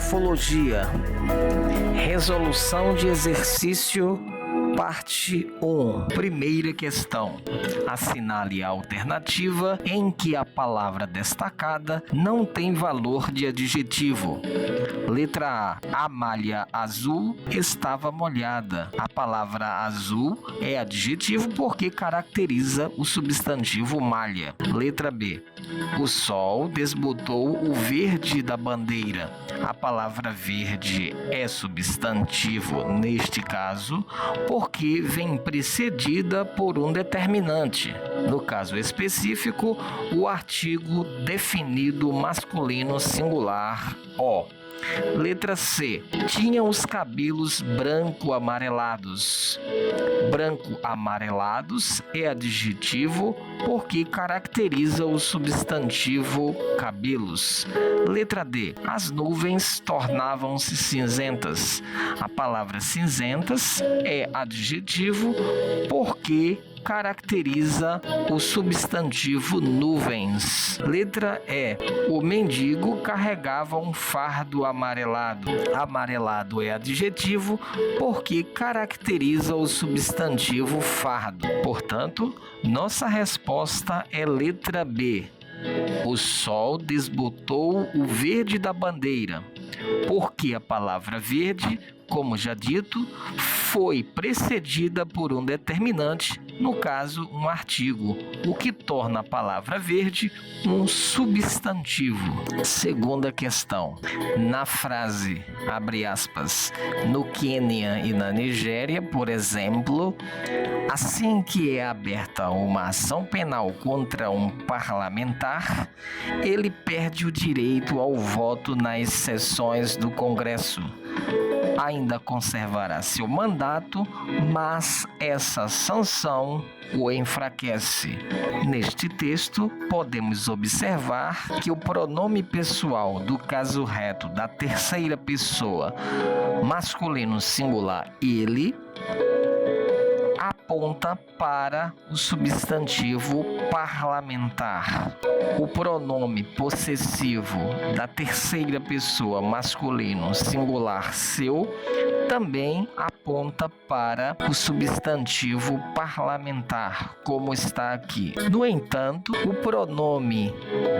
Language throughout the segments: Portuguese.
Morfologia. Resolução de exercício, parte 1. Primeira questão. Assinale a alternativa em que a palavra destacada não tem valor de adjetivo. Letra A. A malha azul estava molhada. A palavra azul é adjetivo porque caracteriza o substantivo malha. Letra B. O sol desbotou o verde da bandeira. A palavra verde é substantivo neste caso porque vem precedida por um determinante. No caso específico, o artigo definido masculino singular o. Letra C. Tinha os cabelos branco-amarelados. Branco-amarelados é adjetivo porque caracteriza o substantivo cabelos. Letra D. As nuvens tornavam-se cinzentas. A palavra cinzentas é adjetivo porque caracteriza o substantivo nuvens. Letra E. O mendigo carregava um fardo amarelado. Amarelado é adjetivo porque caracteriza o substantivo fardo. Portanto, nossa resposta é letra B. O sol desbotou o verde da bandeira, porque a palavra verde, como já dito, foi precedida por um determinante, no caso, um artigo, o que torna a palavra verde um substantivo. Segunda questão. Na frase, abre aspas, no Quênia e na Nigéria, por exemplo, assim que é aberta uma ação penal contra um parlamentar, ele perde o direito ao voto nas sessões do Congresso. Ainda conservará seu mandato, mas essa sanção o enfraquece. Neste texto, podemos observar que o pronome pessoal do caso reto da terceira pessoa, masculino singular ele, aponta para o substantivo parlamentar. O pronome possessivo da terceira pessoa masculino singular seu também aponta para o substantivo parlamentar, como está aqui. No entanto, o pronome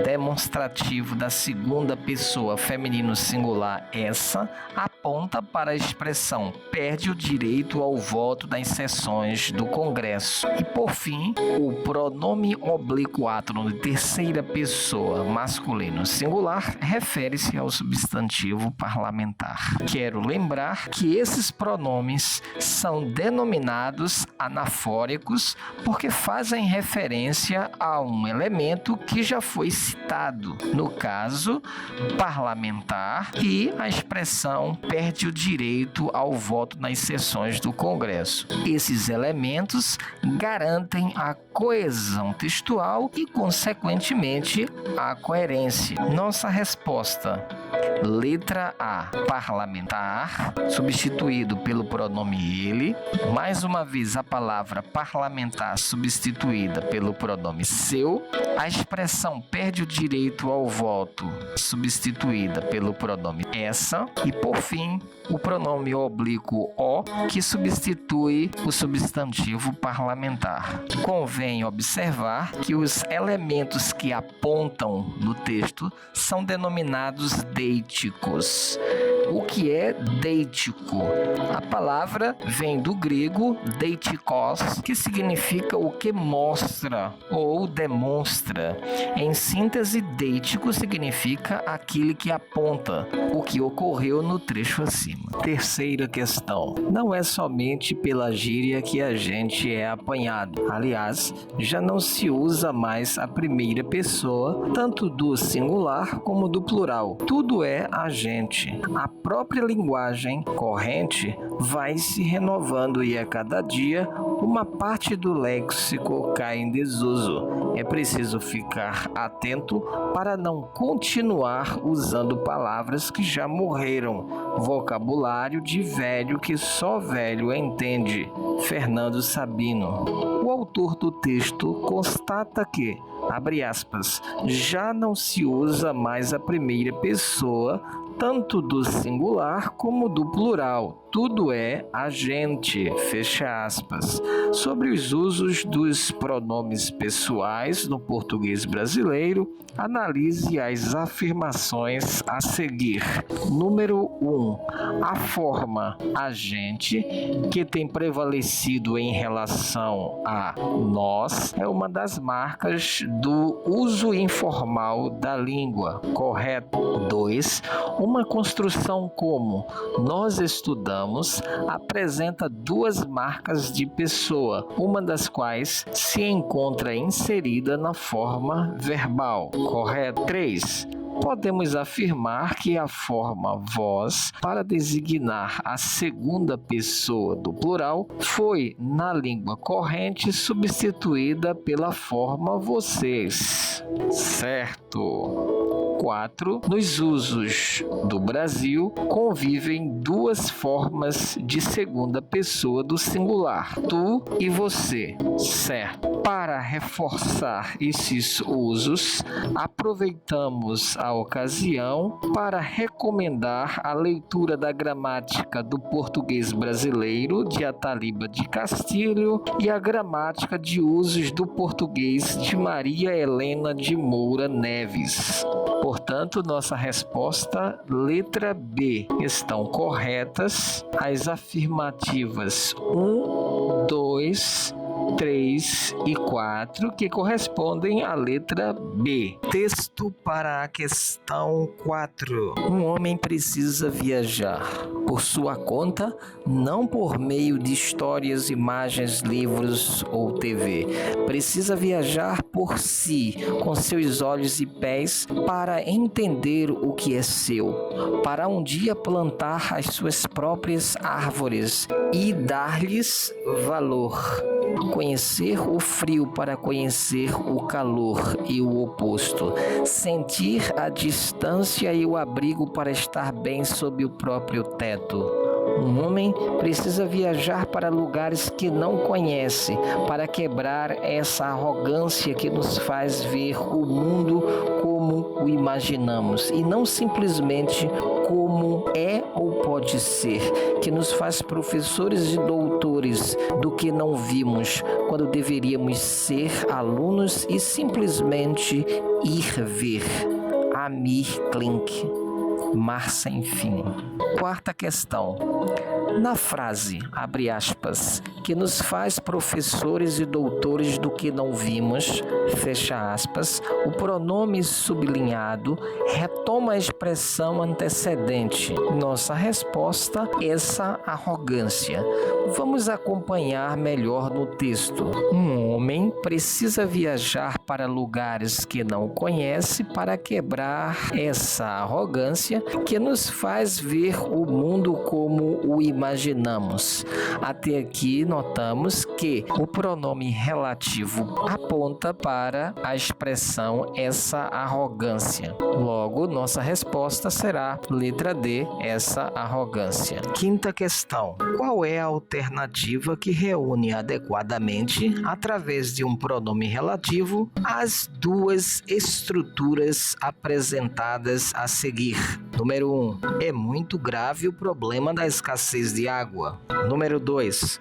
demonstrativo da segunda pessoa feminino singular essa aponta para a expressão perde o direito ao voto nas sessões do Congresso. E por fim, o pronome oblíquo átono de terceira pessoa masculino singular refere-se ao substantivo parlamentar. Quero lembrar que esses pronomes são denominados anafóricos porque fazem referência a um elemento que já foi citado, no caso, parlamentar, e a expressão perde o direito ao voto nas sessões do Congresso. Esses elementos garantem a coesão textual e, consequentemente, a coerência. Nossa resposta: letra A, parlamentar, substituído pelo pronome ele. Mais uma vez, a palavra parlamentar substituída pelo pronome seu. A expressão perde o direito ao voto substituída pelo pronome essa. E, por fim, o pronome oblíquo o, que substitui o substantivo parlamentar. Convém observar que os elementos que apontam no texto são denominados deíticos. O que é deítico? A palavra vem do grego deitikos, que significa o que mostra ou demonstra. Em síntese, deítico significa aquele que aponta, o que ocorreu no trecho acima. Terceira questão. Não é somente pela gíria que a gente é apanhado. Aliás, já não se usa mais a primeira pessoa, tanto do singular como do plural. Tudo é a gente. A própria linguagem corrente vai se renovando e a cada dia uma parte do léxico cai em desuso. É preciso ficar atento para não continuar usando palavras que já morreram. Vocabulário de velho que só velho entende. Fernando Sabino. O autor do texto constata que, abre aspas, já não se usa mais a primeira pessoa, tanto do singular como do plural. Tudo é agente, fecha aspas. Sobre os usos dos pronomes pessoais no português brasileiro, analise as afirmações a seguir. Número 1. A forma agente, que tem prevalecido em relação a nós, é uma das marcas do uso informal da língua. Correto? 2. Uma construção como nós estudamos apresenta duas marcas de pessoa, uma das quais se encontra inserida na forma verbal. Correto? 3. Podemos afirmar que a forma vós, para designar a segunda pessoa do plural, foi, na língua corrente, substituída pela forma vocês. Certo? 4. Nos usos do Brasil, convivem duas formas de segunda pessoa do singular, tu e você. Certo? Para reforçar esses usos, aproveitamos a ocasião para recomendar a leitura da gramática do português brasileiro de Ataliba de Castilho e a gramática de usos do português de Maria Helena de Moura Neves. Portanto, nossa resposta, letra B. Estão corretas as afirmativas 1, 2, 3 e 4, que correspondem à letra B. Texto para a questão 4. Um homem precisa viajar por sua conta, não por meio de histórias, imagens, livros ou TV. Precisa viajar por si, com seus olhos e pés, para entender o que é seu, para um dia plantar as suas próprias árvores e dar-lhes valor. Conhecer o frio para conhecer o calor e o oposto. Sentir a distância e o abrigo para estar bem sob o próprio teto. Um homem precisa viajar para lugares que não conhece, para quebrar essa arrogância que nos faz ver o mundo como o imaginamos e não simplesmente como é ou pode ser, que nos faz professores e doutores do que não vimos, quando deveríamos ser alunos e simplesmente ir ver. Amir Klink, Mar Sem Fim. Quarta questão. Na frase, abre aspas, que nos faz professores e doutores do que não vimos, fecha aspas, o pronome sublinhado retoma a expressão antecedente. Nossa resposta, essa arrogância. Vamos acompanhar melhor no texto. Um homem precisa viajar para lugares que não conhece para quebrar essa arrogância que nos faz ver o mundo como o imaginamos. Até aqui notamos que o pronome relativo aponta para a expressão essa arrogância. Logo, nossa resposta será letra D, essa arrogância. Quinta questão. Qual é a alternativa que reúne adequadamente, através de um pronome relativo, as duas estruturas apresentadas a seguir? Número 1. É muito grave o problema da escassez de água. Número 2.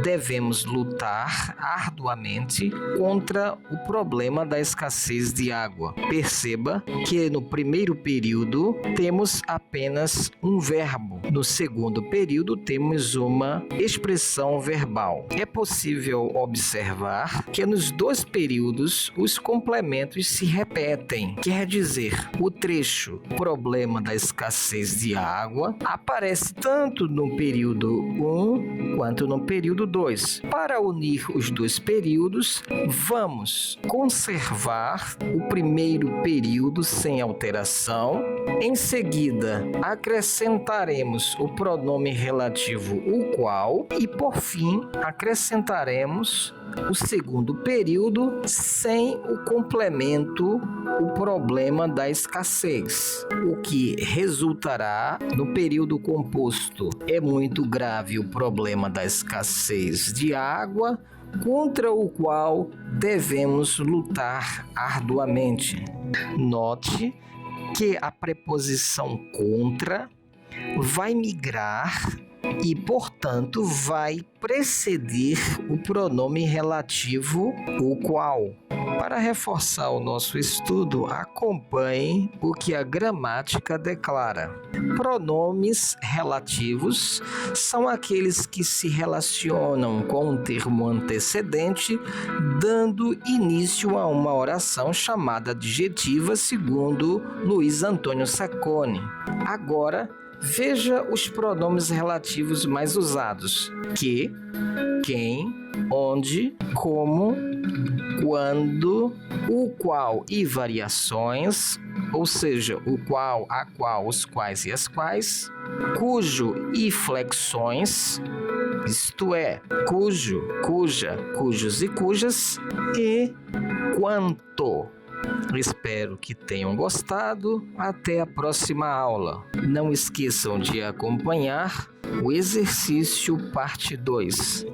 Devemos lutar arduamente contra o problema da escassez de água. Perceba que no primeiro período temos apenas um verbo. No segundo período temos uma expressão verbal. É possível observar que nos dois períodos os complementos se repetem. Quer dizer, o trecho problema da escassez de água aparece tanto no período 1 quanto no período 2. Para unir os dois períodos, vamos conservar o primeiro período sem alteração. Em seguida, acrescentaremos o pronome relativo o qual e, por fim, acrescentaremos o segundo período sem o complemento, o problema da escassez, o que resultará no período composto. É muito grave o problema da escassez de água, contra o qual devemos lutar arduamente. Note que a preposição contra vai migrar e, portanto, vai preceder o pronome relativo o qual. Para reforçar o nosso estudo, acompanhe o que a gramática declara. Pronomes relativos são aqueles que se relacionam com um termo antecedente, dando início a uma oração chamada adjetiva, segundo Luiz Antônio Sacconi. Agora, veja os pronomes relativos mais usados: que, quem, onde, como, quando, o qual e variações, ou seja, o qual, a qual, os quais e as quais, cujo e flexões, isto é, cujo, cuja, cujos e cujas, e quanto. Espero que tenham gostado. Até a próxima aula. Não esqueçam de acompanhar o exercício parte 2.